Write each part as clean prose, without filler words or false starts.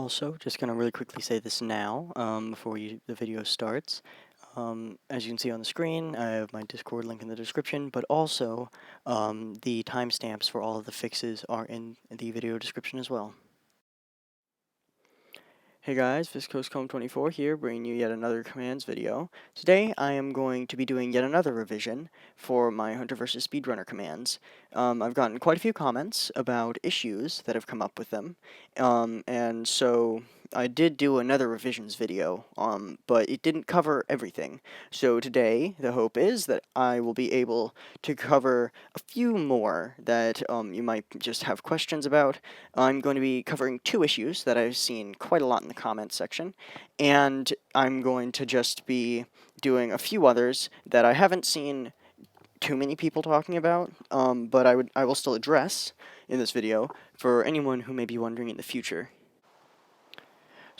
Also, just gonna really quickly say this now, before the video starts. As you can see on the screen, I have my Discord link in the description, but also the timestamps for all of the fixes are in the video description as well. Hey guys, ViscosComb24 here, bringing you yet another commands video. Today I am going to be doing yet another revision for my Hunter vs. Speedrunner commands. I've gotten quite a few comments about issues that have come up with them, and so I did do another revisions video, but it didn't cover everything. So today, the hope is that I will be able to cover a few more that you might just have questions about. I'm going to be covering two issues that I've seen quite a lot in the comments section, and I'm going to just be doing a few others that I haven't seen too many people talking about, but I will still address in this video for anyone who may be wondering in the future.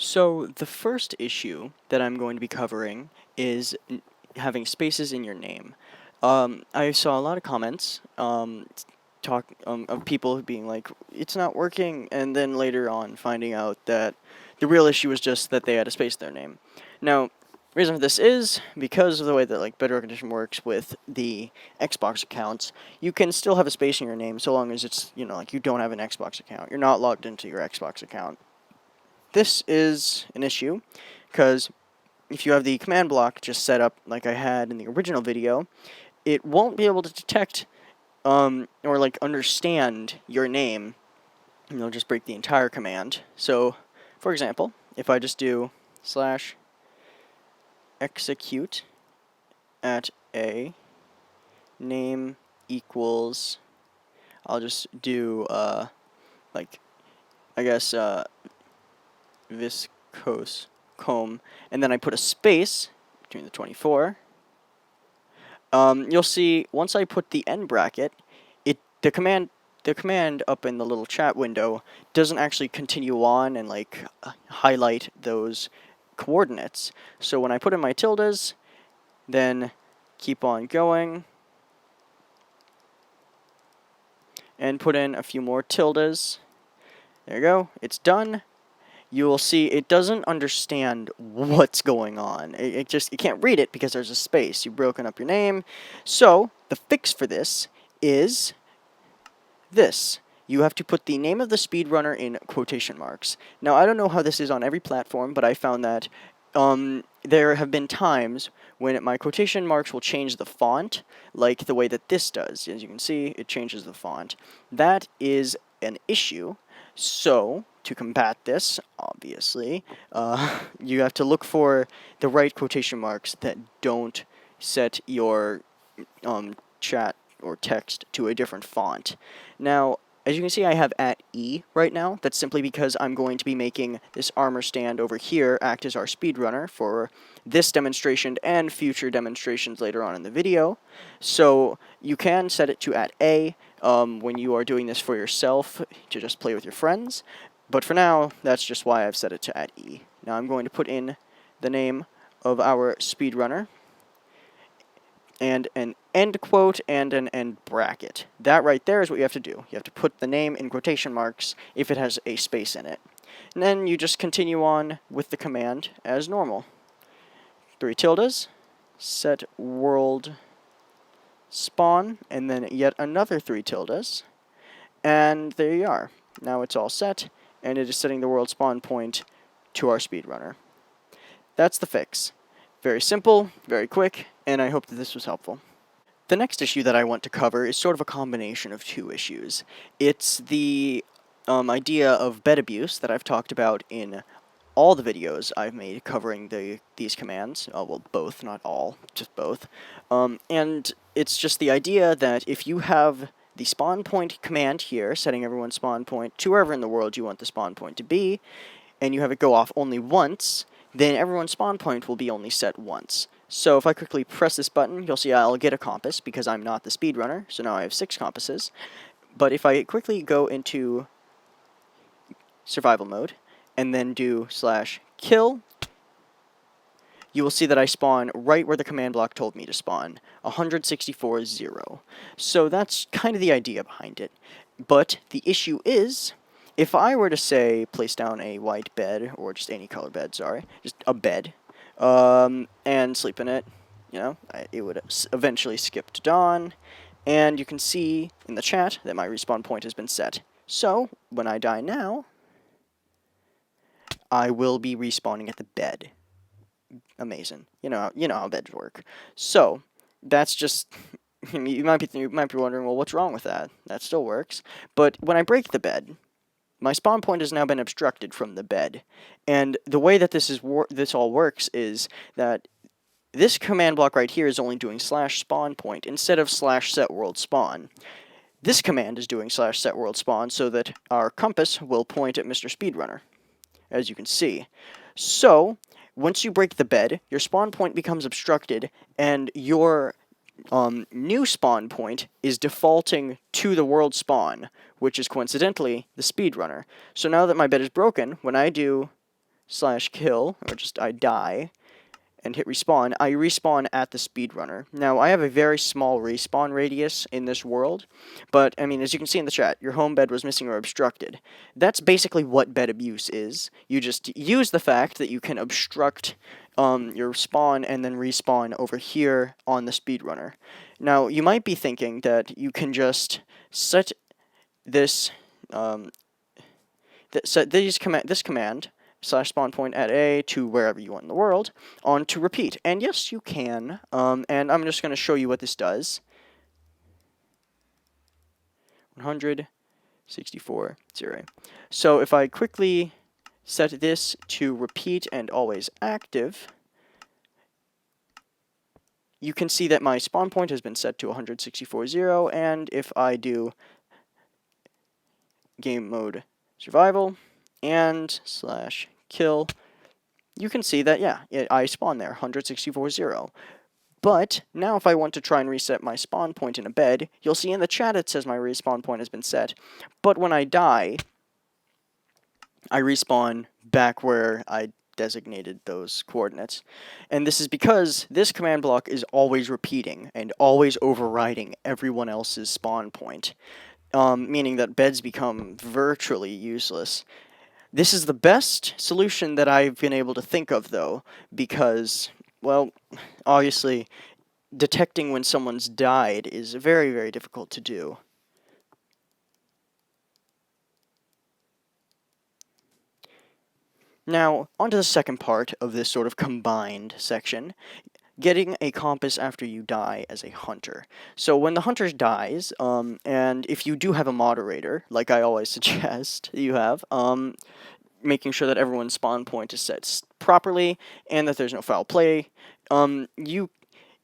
So the first issue that I'm going to be covering is having spaces in your name. I saw a lot of comments of people being like, it's not working, and then later on finding out that the real issue was just that they had a space in their name. Now, the reason for this is because of the way that Bedrock Edition works with the Xbox accounts. You can still have a space in your name so long as it's, you don't have an Xbox account. You're not logged into your Xbox account. This is an issue because if you have the command block just set up like I had in the original video, it won't be able to detect or understand your name, and it'll just break the entire command. So, for example, if I just do /execute at a name equals, I'll just do ViscosComb, and then I put a space between the 24. You'll see once I put the end bracket, the command up in the little chat window doesn't actually continue on and highlight those coordinates. So when I put in my tildes, then keep on going, and put in a few more tildes. There you go, it's done. You will see it doesn't understand what's going on. It can't read it because there's a space. You've broken up your name. So the fix for this is this. You have to put the name of the speedrunner in quotation marks. Now, I don't know how this is on every platform, but I found that there have been times when my quotation marks will change the font, like the way that this does. As you can see, it changes the font. That is an issue. So, to combat this, obviously, you have to look for the right quotation marks that don't set your chat or text to a different font. Now, as you can see, I have @E right now. That's simply because I'm going to be making this armor stand over here act as our speedrunner for this demonstration and future demonstrations later on in the video. So you can set it to @A when you are doing this for yourself to just play with your friends. But for now, that's just why I've set it to @E. Now I'm going to put in the name of our speedrunner, and an end quote and an end bracket. That right there is what you have to do. You have to put the name in quotation marks if it has a space in it. And then you just continue on with the command as normal. 3 tildes, set world spawn, and then yet another 3 tildes. And there you are. Now it's all set, and it is setting the world spawn point to our speedrunner. That's the fix. Very simple, very quick, and I hope that this was helpful. The next issue that I want to cover is sort of a combination of two issues. It's the idea of bed abuse that I've talked about in all the videos I've made covering these commands. Well, both, not all, just both. And it's just the idea that if you have the spawn point command here, setting everyone's spawn point to wherever in the world you want the spawn point to be, and you have it go off only once, then everyone's spawn point will be only set once. So if I quickly press this button, you'll see I'll get a compass because I'm not the speedrunner, so now I have 6 compasses. But if I quickly go into survival mode and then do /kill, you will see that I spawn right where the command block told me to spawn, 164-0. So that's kind of the idea behind it. But the issue is if I were to say place down a white bed, or just any color bed, sorry, just a bed, and sleep in it, it would eventually skip to dawn, and you can see in the chat that my respawn point has been set. So, when I die now, I will be respawning at the bed. Amazing. You know how beds work. So, that's just... you might be wondering, well, what's wrong with that? That still works. But when I break the bed, my spawn point has now been obstructed from the bed. And the way that this all works is that this command block right here is only doing /spawn point instead of /set world spawn. This command is doing /set world spawn so that our compass will point at Mr. Speedrunner, as you can see. So, once you break the bed, your spawn point becomes obstructed, and your new spawn point is defaulting to the world spawn, which is coincidentally the speedrunner. So now that my bed is broken, when I do /kill, or just I die, and hit respawn, I respawn at the speedrunner. Now, I have a very small respawn radius in this world, but, I mean, as you can see in the chat, your home bed was missing or obstructed. That's basically what bed abuse is. You just use the fact that you can obstruct your spawn and then respawn over here on the speedrunner. Now, you might be thinking that you can just set this, this command, /spawn point at A to wherever you want in the world, on to repeat. And yes, you can. And I'm just going to show you what this does. 164, 0. So if I quickly set this to repeat and always active, you can see that my spawn point has been set to 164, 0. And if I do game mode survival and /kill, you can see that, yeah, I spawn there, 164, 0. But now if I want to try and reset my spawn point in a bed, you'll see in the chat it says my respawn point has been set. But when I die, I respawn back where I designated those coordinates. And this is because this command block is always repeating and always overriding everyone else's spawn point. Meaning that beds become virtually useless. This is the best solution that I've been able to think of, though, because, well, obviously, detecting when someone's died is very, very difficult to do. Now, on to the second part of this sort of combined section. Getting a compass after you die as a hunter. So when the hunter dies, and if you do have a moderator, like I always suggest you have, making sure that everyone's spawn point is set properly and that there's no foul play, you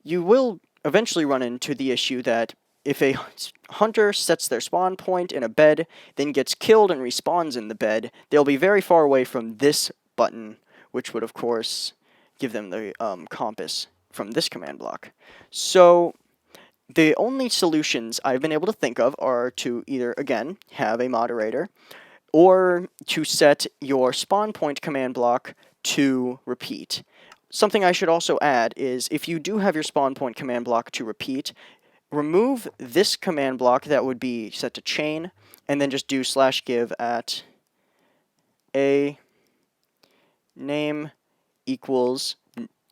will eventually run into the issue that if a hunter sets their spawn point in a bed, then gets killed and respawns in the bed, they'll be very far away from this button, which would, of course, give them the compass from this command block. So the only solutions I've been able to think of are to either, again, have a moderator, or to set your spawn point command block to repeat. Something I should also add is if you do have your spawn point command block to repeat, remove this command block that would be set to chain, and then just do /give at a name equals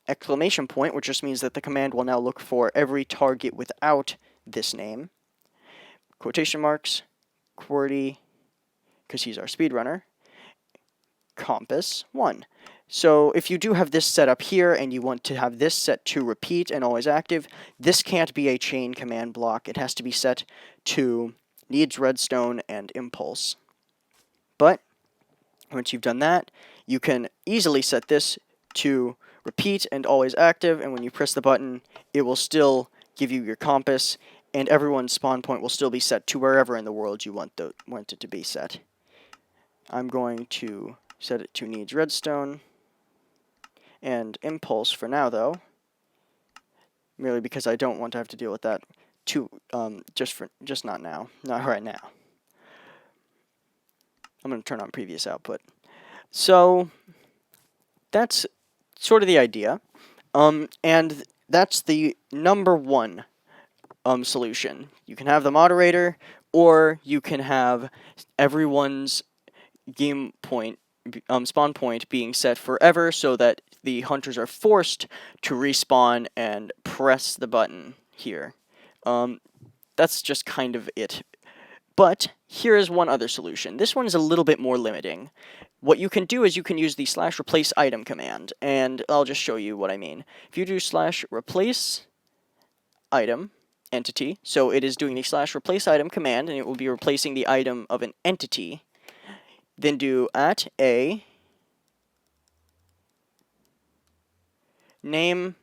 exclamation point, which just means that the command will now look for every target without this name. Quotation marks, QWERTY, because he's our speedrunner, compass 1. So if you do have this set up here and you want to have this set to repeat and always active, this can't be a chain command block. It has to be set to needs redstone and impulse. But once you've done that, you can easily set this to repeat and always active, and when you press the button, it will still give you your compass, and everyone's spawn point will still be set to wherever in the world you want it to be set. I'm going to set it to needs redstone and impulse for now, though, merely because I don't want to have to deal with that just not now, not right now. I'm going to turn on previous output. So that's sort of the idea, and that's the number one solution. You can have the moderator, or you can have everyone's game point, spawn point being set forever so that the hunters are forced to respawn and press the button here. That's just kind of it. But here is one other solution. This one is a little bit more limiting. What you can do is you can use the /replace item command, and I'll just show you what I mean. If you do /replace item entity, so it is doing the /replace item command, and it will be replacing the item of an entity. Then do @a name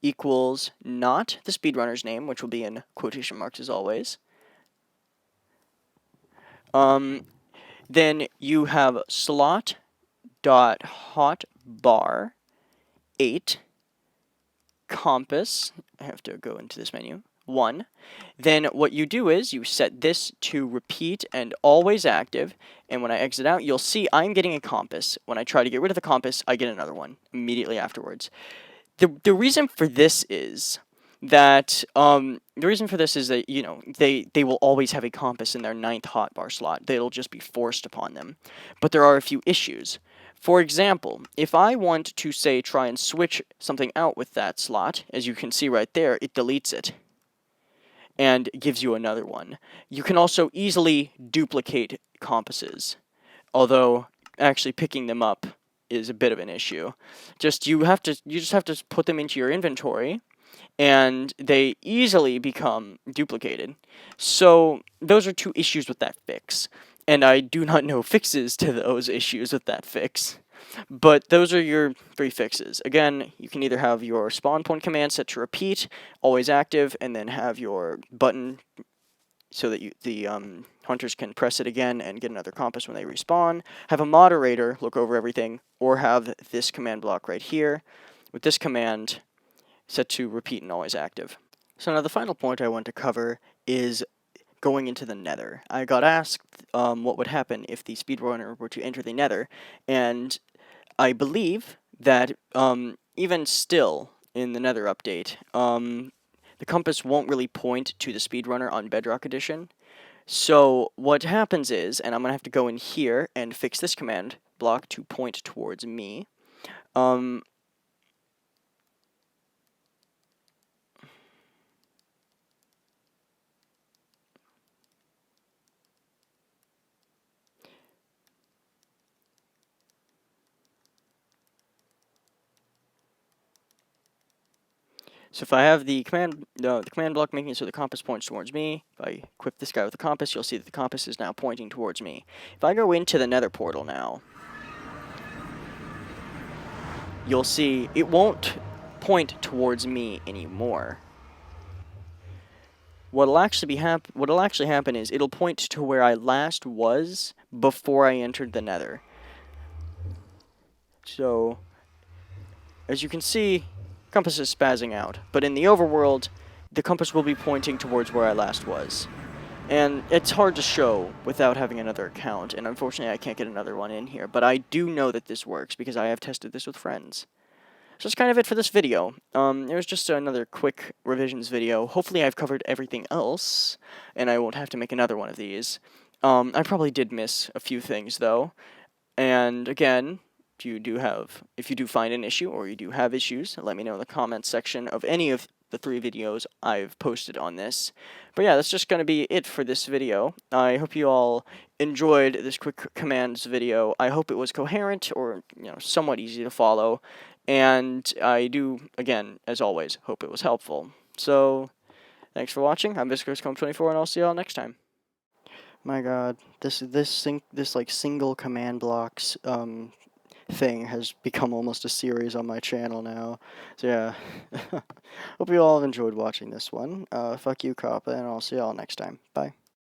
equals not the speedrunner's name, which will be in quotation marks as always. Then you have slot.hotbar 8 compass. I have to go into this menu. 1. Then what you do is you set this to repeat and always active, and when I exit out, you'll see I'm getting a compass. When I try to get rid of the compass, I get another one immediately afterwards. The reason for this is that you know, they will always have a compass in their 9th hotbar slot. They'll just be forced upon them. But there are a few issues. For example, if I want to, say, try and switch something out with that slot, as you can see right there, it deletes it and gives you another one. You can also easily duplicate compasses, although actually picking them up is a bit of an issue. You just have to put them into your inventory, and they easily become duplicated. So those are 2 issues with that fix, and I do not know fixes to those issues with that fix. But those are your 3 fixes. Again, you can either have your spawn point command set to repeat, always active, and then have your button so that the hunters can press it again and get another compass when they respawn. Have a moderator look over everything, or have this command block right here with this command set to repeat and always active. So now the final point I want to cover is going into the nether. I got asked what would happen if the speedrunner were to enter the nether, and I believe that even still in the nether update, the compass won't really point to the speedrunner on Bedrock Edition. So what happens is, and I'm going to have to go in here and fix this command block to point towards me. So if I have the command block making it so the compass points towards me, if I equip this guy with the compass, you'll see that the compass is now pointing towards me. If I go into the nether portal now, you'll see it won't point towards me anymore. What'll actually happen is it'll point to where I last was before I entered the nether. So, as you can see, compass is spazzing out, but in the overworld, the compass will be pointing towards where I last was. And it's hard to show without having another account, and unfortunately I can't get another one in here, but I do know that this works because I have tested this with friends. So that's kind of it for this video. It was just another quick revisions video. Hopefully I've covered everything else, and I won't have to make another one of these. I probably did miss a few things, though. And again, if you do find an issue, or you do have issues, let me know in the comments section of any of the 3 videos I've posted on this. But yeah, that's just going to be it for this video. I hope you all enjoyed this quick commands video. I hope it was coherent, or somewhat easy to follow. And I do, again, as always, hope it was helpful. So, thanks for watching. I'm ViscorsComb24, and I'll see y'all next time. My God, this like single command blocks thing has become almost a series on my channel now. So yeah, hope you all have enjoyed watching this one. Fuck you, Kappa, and I'll see y'all next time. Bye.